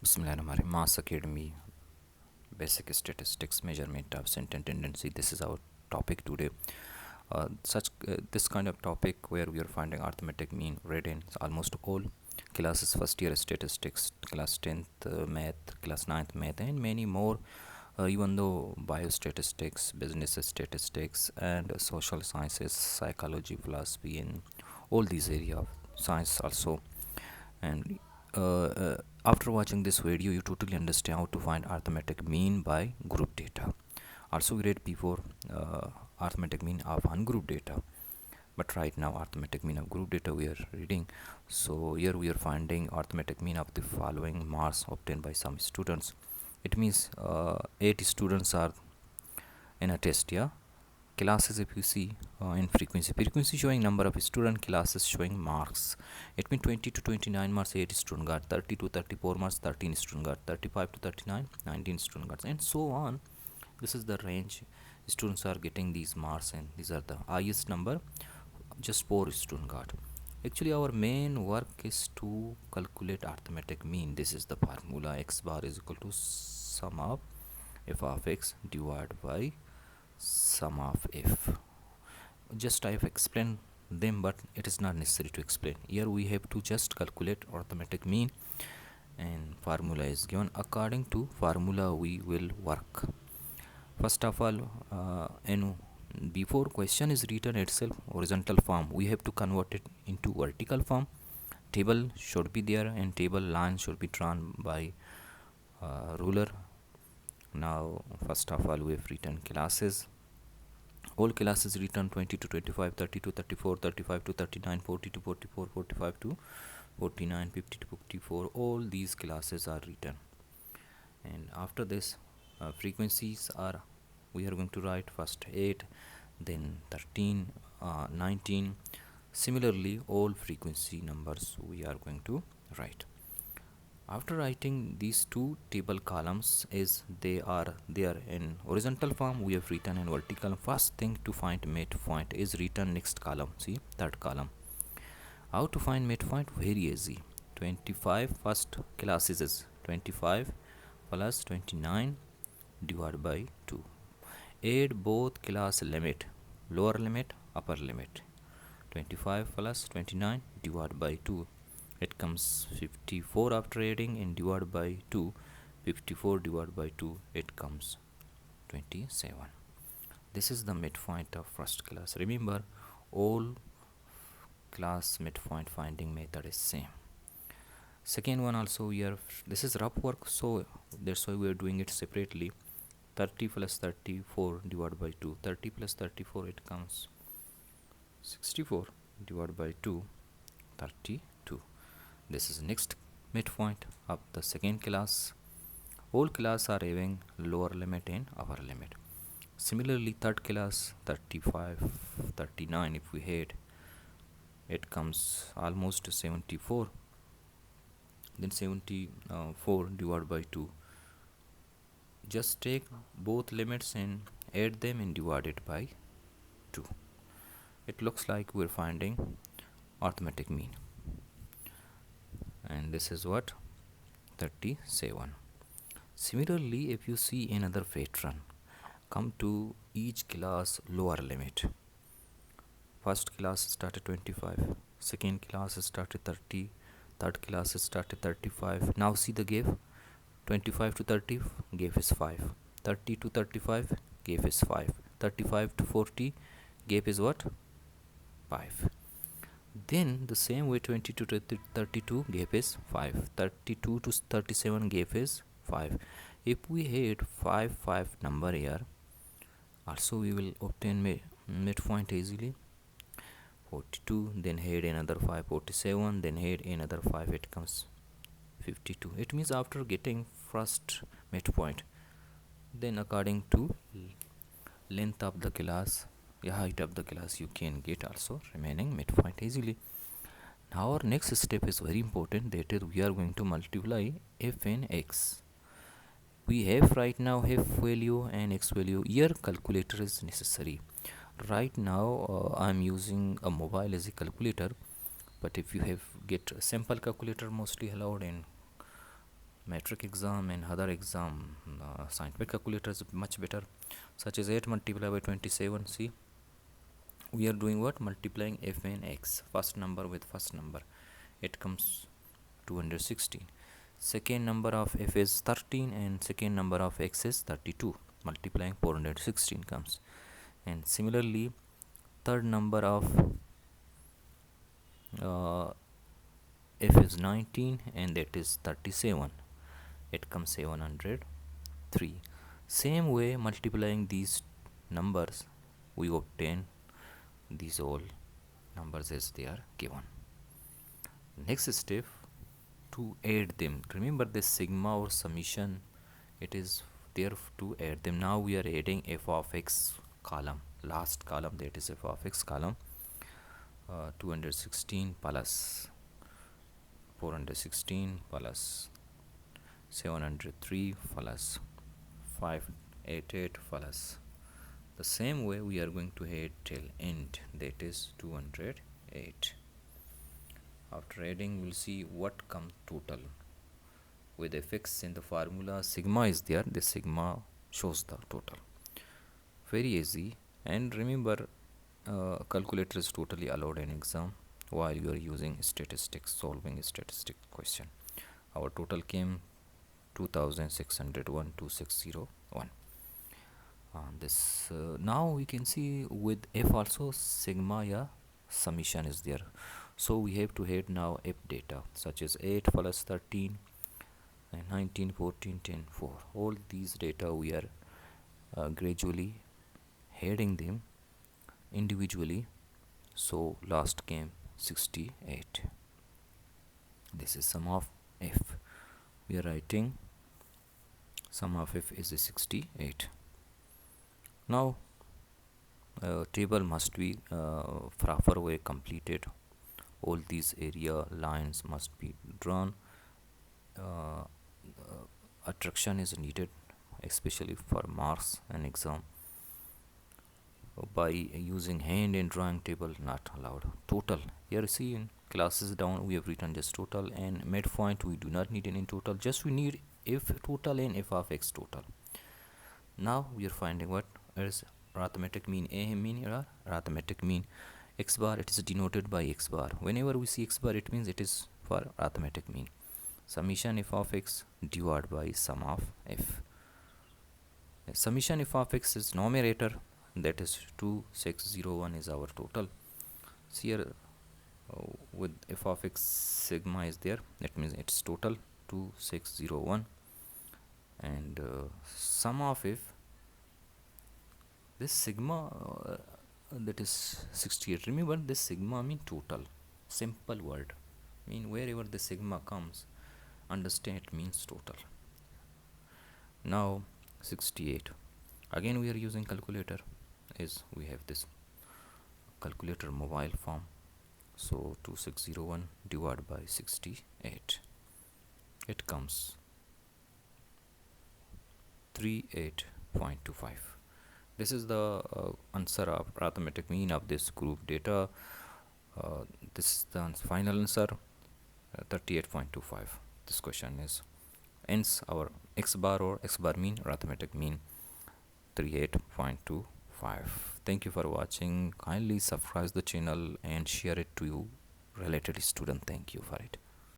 Bismillahirrahmanirrahim. Mass Academy, Basic Statistics, Measurement of Scent and Tendency. This is our topic today. This kind of topic where we are finding arithmetic mean read in almost all classes, first year statistics, class 10th math, class 9th math, and many more. Even though biostatistics, business statistics, and social sciences, psychology, philosophy, and all these area of science also. And after watching this video, you totally understand how to find arithmetic mean by group data. Also, we read before arithmetic mean of ungroup data, but right now arithmetic mean of group data we are reading. So here we are finding arithmetic mean of the following marks obtained by some students. It means 8 students are in a test. Yeah, classes, if you see in frequency showing number of student, classes showing marks. It means 20 to 29 marks 8 student got, 30 to 34 marks 13 student got, 35 to 39 19 student got, and so on. This is the range students are getting these marks, and these are the highest number just 4 student got. Actually, our main work is to calculate arithmetic mean. This is the formula: x bar is equal to sum of f of x divided by sum of f. Just I have explained them, but it is not necessary to explain. Here we have to just calculate arithmetic mean, and formula is given. According to formula we will work. First of all, and before question is written itself horizontal form, we have to convert it into vertical form. Table should be there, and table line should be drawn by ruler. Now first of all, we have written classes. All classes written: 20 to 25, 30 to 34, 35 to 39, 40 to 44, 45 to 49, 50 to 54. All these classes are written. And after this, frequencies are, we are going to write first 8, then 13, 19. Similarly, all frequency numbers we are going to write. After writing these two table columns, as they are there in horizontal form, we have written in vertical. First thing to find midpoint is written next column. See, third column. How to find midpoint? Very easy. 25 first classes is 25 plus 29 divided by 2. Add both class limit, lower limit, upper limit. 25 plus 29 divided by 2. It comes 54 after adding, and divided by 2. 54 divided by 2, it comes 27. This is the midpoint of first class. Remember, all class midpoint finding method is same. Second one also, here this is rough work, so that's why we are doing it separately. 30 plus 34 divided by 2. 30 plus 34, it comes 64 divided by 2, 32. This is next midpoint of the second class. All class are having lower limit and upper limit. Similarly, third class, 35, 39, if we had, it comes almost 74. Then 74 divided by 2. Just take both limits and add them and divide it by 2. It looks like we're finding arithmetic mean. And this is what? 37. Similarly, if you see another pattern, come to each class lower limit. First class started 25, second class started 30, third class started 35. Now see the gap. 25 to 30 gap is 5, 30 to 35 gap is 5, 35 to 40 gap is what? 5. Then the same way, 20 to 32 gap is 5, 32 to 37 gap is 5. If we had 5 number here, also we will obtain midpoint easily. 42, then add another 5, 47, then add another 5, it comes 52. It means after getting first midpoint, then according to length of the class, height of the class, you can get also remaining midpoint easily. Now our next step is very important, that is we are going to multiply f and x. We have right now f value and x value. Here calculator is necessary. Right now I am using a mobile as a calculator, but if you have get a simple calculator, mostly allowed, and metric exam and other exam, scientific calculator is much better, such as 8 multiplied by 27. See, we are doing what? Multiplying f and x, first number with first number, it comes 216. Second number of f is 13 and second number of x is 32, multiplying 416 comes. And similarly, third number of f is 19 and that is 37, it comes 703. Same way, multiplying these numbers, we obtain these all numbers as they are given. Next step, to add them. Remember this sigma or summation, it is there to add them. Now we are adding f of x column, last column, that is f of x column, 216 plus 416 plus 703 plus 588 plus, the same way we are going to add till end, that is 208. After adding, we'll see what comes total. With fx in the formula, sigma is there, this sigma shows the total. Very easy. And remember, calculator is totally allowed in exam while you are using statistics, solving a statistic question. Our total came 2601, 2601. This now we can see with f also sigma, yeah, summation is there. So we have to add now f data, such as 8 plus 13 and 19, 14, 10, 4. All these data we are gradually adding them individually. So last came 68. This is sum of f. We are writing sum of f is a 68. Now table must be proper way completed. All these area lines must be drawn. Attraction is needed, especially for marks and exam. By using hand and drawing table, not allowed. Total, here see in classes down we have written just total, and midpoint we do not need any total, just we need f total and f of x total. Now we are finding what is arithmetic mean. A mean or arithmetic mean. X bar, it is denoted by x bar. Whenever we see x bar, it means it is for arithmetic mean. Summation f of x divided by sum of f. Summation f of x is numerator, that is 2601 is our total. See here, with f of x sigma is there, that means it's total 2601, and sum of f, this sigma that is 68. Remember, this sigma mean total, simple word, mean wherever the sigma comes, understand it means total. Now 68, again we are using calculator, is we have this calculator mobile form. So 2601 divided by 68, it comes 38.25. This is the answer of arithmetic mean of this group data. This is the final answer, 38.25. This question is, hence our x bar or x bar mean, arithmetic mean 38.25. Thank you for watching. Kindly subscribe the channel and share it to your related student. Thank you for it.